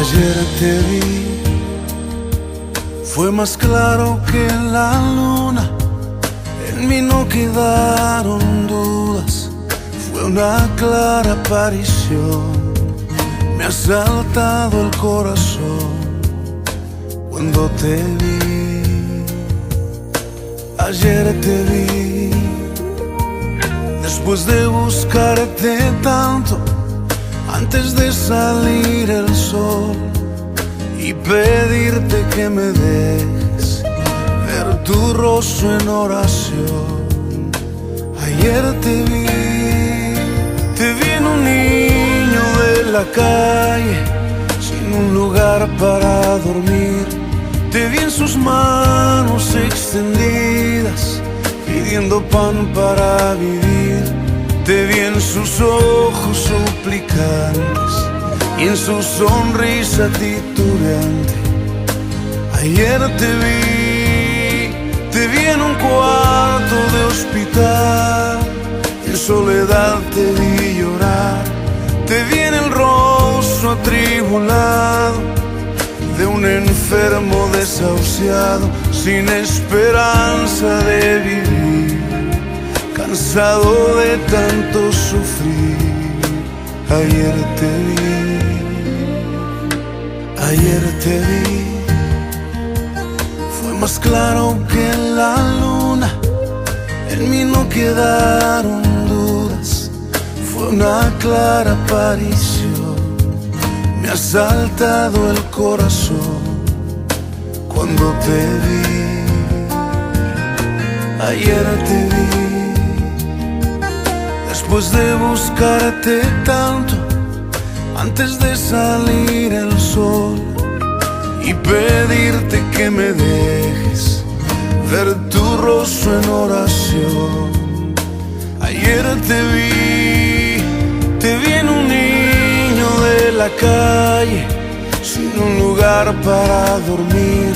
Ayer te vi, fue más claro que la luna. En mí no quedaron dudas, fue una clara aparición. Me ha saltado el corazón cuando te vi. Ayer te vi, después de buscarte tanto, antes de salir el sol y pedirte que me dejes ver tu rostro en oración. Ayer te vi en un niño de la calle, sin un lugar para dormir. Te vi en sus manos extendidas, pidiendo pan para vivir. Te vi en sus ojos suplicantes y en su sonrisa titubeante. Ayer te vi en un cuarto de hospital. En soledad te vi llorar. Te vi en el rostro atribulado de un enfermo desahuciado, sin esperanza de vivir, cansado de tanto sufrir. Ayer te vi, fue más claro que la luna. En mí no quedaron dudas, fue una clara aparición. Me ha saltado el corazón cuando te vi. Ayer te vi, después de buscarte tanto, antes de salir el sol y pedirte que me dejes ver tu rostro en oración. Ayer te vi en un niño de la calle, sin un lugar para dormir.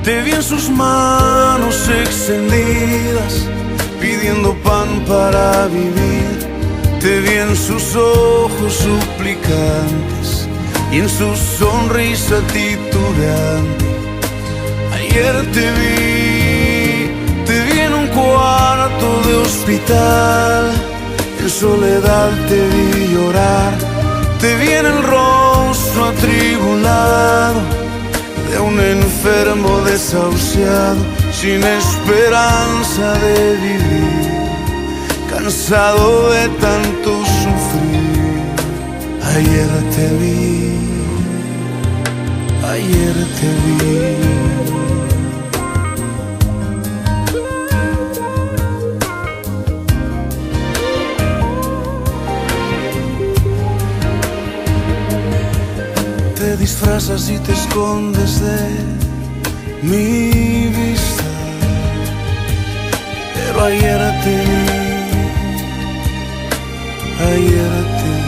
Te vi en sus manos extendidas, pidiendo pan para vivir. Te vi en sus ojos suplicantes y en su sonrisa titubeante. Ayer te vi en un cuarto de hospital. En soledad te vi llorar. Te vi en el rostro atribulado de un enfermo desahuciado, sin esperanza de vivir, cansado de tanto sufrir. Ayer te vi, ayer te vi. Te disfrazas y te escondes de mi vista, pero ayer te vi, ayer te vi.